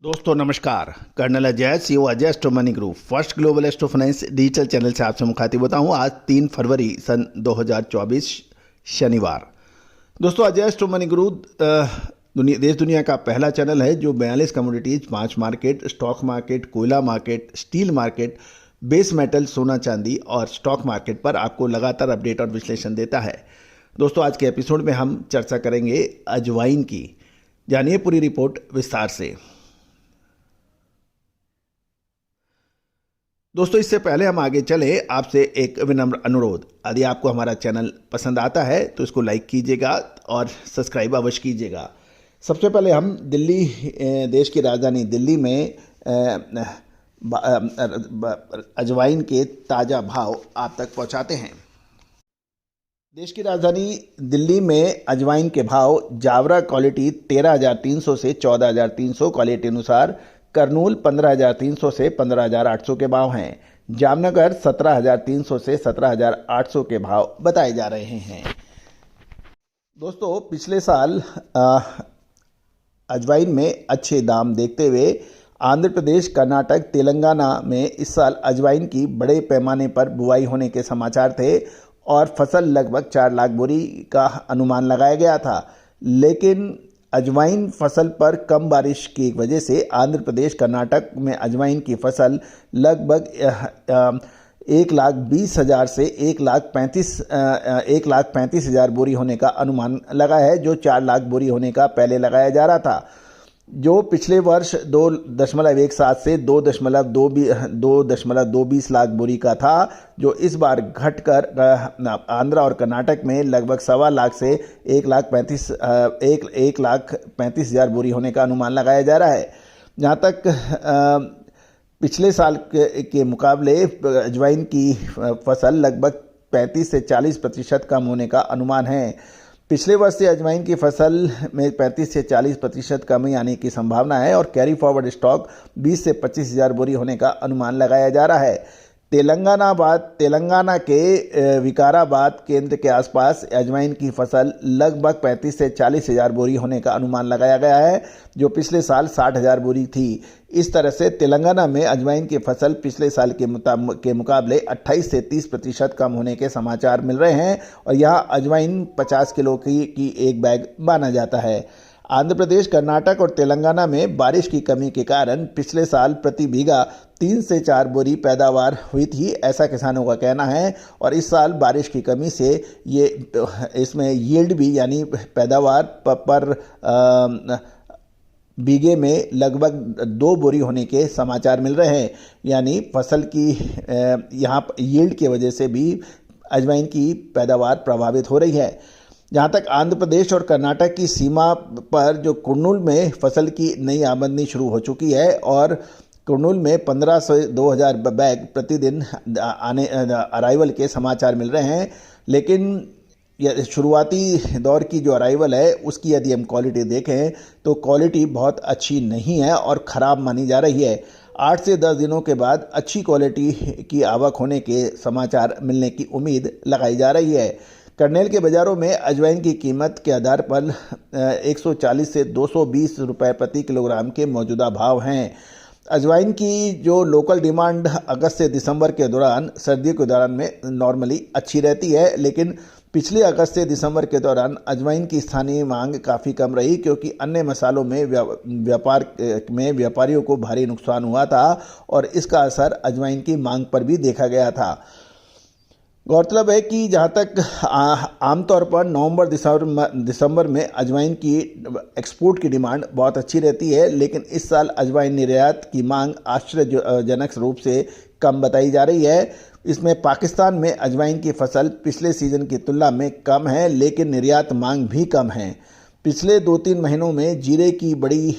दोस्तों नमस्कार। Colonel Ajay CO Ajay astro money group first global astro finance digital channel से आपसे मुखातिब होता हूं। आज 3 फरवरी सन 2024 शनिवार। दोस्तों अजय एस्ट्रो मनी ग्रुप देश दुनिया का पहला चैनल है जो 42 कमोडिटीज, 5 मार्केट, स्टॉक मार्केट, कोयला market, steel market, base metal, सोना चांदी और स्टॉक मार्केट पर आपको लगातार अपडेट और विश्लेषण देता है। दोस्तों आज के एपिसोड में हम चर्चा करेंगे अजवाइन की। जानिए पूरी रिपोर्ट विस्तार से। दोस्तों इससे पहले हम आगे चले, आपसे एक विनम्र अनुरोध, यदि आपको हमारा चैनल पसंद आता है तो इसको लाइक कीजिएगा और सब्सक्राइब अवश्य कीजिएगा। सबसे पहले हम दिल्ली, देश की राजधानी दिल्ली में अजवाइन के ताज़ा भाव आप तक पहुंचाते हैं। देश की राजधानी दिल्ली में अजवाइन के भाव जावरा क्वालिटी 13,300 से 14,300, क्वालिटी अनुसार करनूल 15,300 से 15,800 के भाव हैं। जामनगर 17,300 से 17,800 के भाव बताए जा रहे हैं। दोस्तों पिछले साल अजवाइन में अच्छे दाम देखते हुए आंध्र प्रदेश, कर्नाटक, तेलंगाना में इस साल अजवाइन की बड़े पैमाने पर बुआई होने के समाचार थे और फसल लगभग 4 लाख बोरी का अनुमान लगाया गया था। लेकिन अजवाइन फसल पर कम बारिश की वजह से आंध्र प्रदेश, कर्नाटक में अजवाइन की फसल लगभग 1,20,000 से 1,35,000 बोरी होने का अनुमान लगा है, जो 4 लाख बोरी होने का पहले लगाया जा रहा था, जो पिछले वर्ष 2.17 से 2.20 लाख बोरी का था, जो इस बार घटकर आंध्र और कर्नाटक में लगभग 1.25 लाख से 1,35,000 बोरी होने का अनुमान लगाया जा रहा है। जहाँ तक पिछले साल के मुकाबले अजवाइन की फसल लगभग 35 से 40% कम होने का अनुमान है। पिछले वर्ष से अजवाइन की फसल में 35 से 40% कमी आने की संभावना है और कैरी फॉरवर्ड स्टॉक 20 से 25,000 बोरी होने का अनुमान लगाया जा रहा है। तेलंगाना के विकाराबाद केंद्र के आसपास अजवाइन की फसल लगभग 35 से 40,000 बोरी होने का अनुमान लगाया गया है, जो पिछले साल 60,000 बोरी थी। इस तरह से तेलंगाना में अजवाइन की फसल पिछले साल के मुकाबले 28 से 30% कम होने के समाचार मिल रहे हैं और यहाँ अजवाइन 50 किलो की एक बैग माना जाता है। आंध्र प्रदेश, कर्नाटक और तेलंगाना में बारिश की कमी के कारण पिछले साल प्रति बीघा 3 से 4 बोरी पैदावार हुई थी, ऐसा किसानों का कहना है। और इस साल बारिश की कमी से इसमें यील्ड भी, यानी पैदावार पर बीघे में लगभग 2 बोरी होने के समाचार मिल रहे हैं। यानी फसल की यहाँ यील्ड की वजह से भी अजवाइन की पैदावार प्रभावित हो रही है। जहाँ तक आंध्र प्रदेश और कर्नाटक की सीमा पर जो कुर्नूल में फसल की नई आमदनी शुरू हो चुकी है और कुर्नूल में 15 से 2,000 बैग प्रतिदिन अराइवल के समाचार मिल रहे हैं। लेकिन शुरुआती दौर की जो अराइवल है उसकी यदि हम क्वालिटी देखें तो क्वालिटी बहुत अच्छी नहीं है और ख़राब मानी जा रही है। 8 से 10 दिनों के बाद अच्छी क्वालिटी की आवक होने के समाचार मिलने की उम्मीद लगाई जा रही है। करनेल के बाज़ारों में अजवाइन की कीमत के आधार पर 140 से 220 रुपये प्रति किलोग्राम के मौजूदा भाव हैं। अजवाइन की जो लोकल डिमांड अगस्त से दिसंबर के दौरान, सर्दियों के दौरान में नॉर्मली अच्छी रहती है, लेकिन पिछले अगस्त से दिसंबर के दौरान अजवाइन की स्थानीय मांग काफ़ी कम रही, क्योंकि अन्य मसालों में व्यापारियों को भारी नुकसान हुआ था और इसका असर अजवाइन की मांग पर भी देखा गया था। गौरतलब है कि जहाँ तक आमतौर पर नवंबर दिसंबर में अजवाइन की एक्सपोर्ट की डिमांड बहुत अच्छी रहती है, लेकिन इस साल अजवाइन निर्यात की मांग आश्चर्यजनक रूप से कम बताई जा रही है। इसमें पाकिस्तान में अजवाइन की फसल पिछले सीज़न की तुलना में कम है, लेकिन निर्यात मांग भी कम है। पिछले 2-3 महीनों में जीरे की बड़ी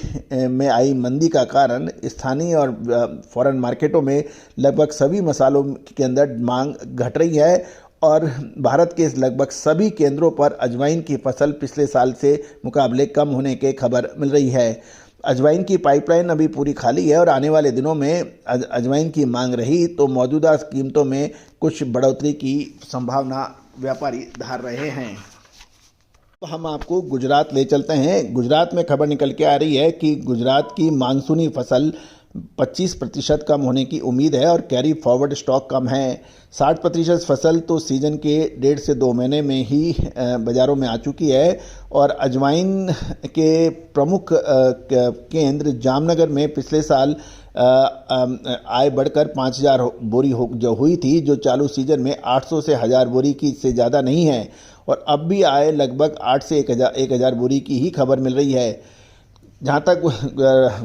में आई मंदी का कारण स्थानीय और फॉरेन मार्केटों में लगभग सभी मसालों के अंदर मांग घट रही है और भारत के लगभग सभी केंद्रों पर अजवाइन की फसल पिछले साल से मुकाबले कम होने के खबर मिल रही है। अजवाइन की पाइपलाइन अभी पूरी खाली है और आने वाले दिनों में अजवाइन की मांग रही तो मौजूदा कीमतों में कुछ बढ़ोतरी की संभावना व्यापारी धार रहे हैं। हम आपको गुजरात ले चलते हैं। गुजरात में खबर निकल के आ रही है कि गुजरात की मानसूनी फसल 25% कम होने की उम्मीद है और कैरी फॉरवर्ड स्टॉक कम है। 60% फसल तो सीजन के 1.5 से 2 महीने में ही बाज़ारों में आ चुकी है। और अजवाइन के प्रमुख केंद्र जामनगर में पिछले साल आय बढ़कर 5,000 बोरी जो हुई थी, जो चालू सीजन में 800 से 1,000 बोरी की से ज़्यादा नहीं है। और अब भी आय लगभग 8 से 1,000 बोरी की ही खबर मिल रही है। जहाँ तक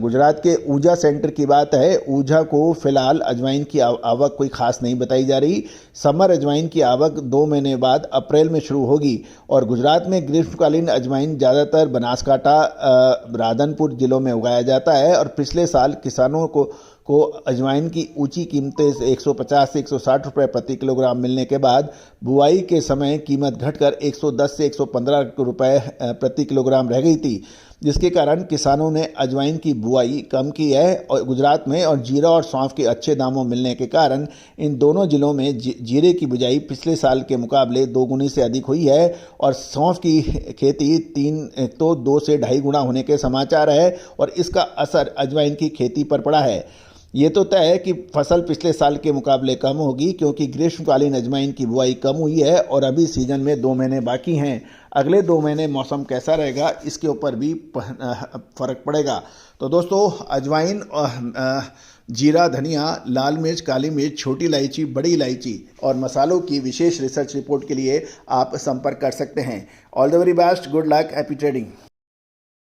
गुजरात के ऊर्जा सेंटर की बात है, ऊर्जा को फिलहाल अजवाइन की आवक कोई खास नहीं बताई जा रही। समर अजवाइन की आवक 2 महीने बाद अप्रैल में शुरू होगी। और गुजरात में ग्रीष्मकालीन अजवाइन ज़्यादातर बनासकांठा, राधनपुर जिलों में उगाया जाता है। और पिछले साल किसानों को अजवाइन की ऊंची कीमतें से 150 से 160 रुपये प्रति किलोग्राम मिलने के बाद बुआई के समय कीमत घटकर 110 से 115 रुपये प्रति किलोग्राम रह गई थी, जिसके कारण किसानों ने अजवाइन की बुआई कम की है। और गुजरात में और जीरा और सौंफ के अच्छे दामों मिलने के कारण इन दोनों जिलों में जीरे की बुआई पिछले साल के मुकाबले 2 गुनी से अधिक हुई है। और सौंफ की खेती 2 से 2.5 गुना होने के समाचार है। और इसका असर अजवाइन की खेती पर पड़ा है। ये तो तय है कि फसल पिछले साल के मुकाबले कम होगी, क्योंकि ग्रीष्मकालीन अजवाइन की बुआई कम हुई है और अभी सीजन में 2 महीने बाकी हैं। अगले 2 महीने मौसम कैसा रहेगा, इसके ऊपर भी फर्क पड़ेगा। तो दोस्तों, अजवाइन, जीरा, धनिया, लाल मिर्च, काली मिर्च, छोटी इलायची, बड़ी इलायची और मसालों की विशेष रिसर्च रिपोर्ट के लिए आप संपर्क कर सकते हैं। All the very best, good luck, happy trading.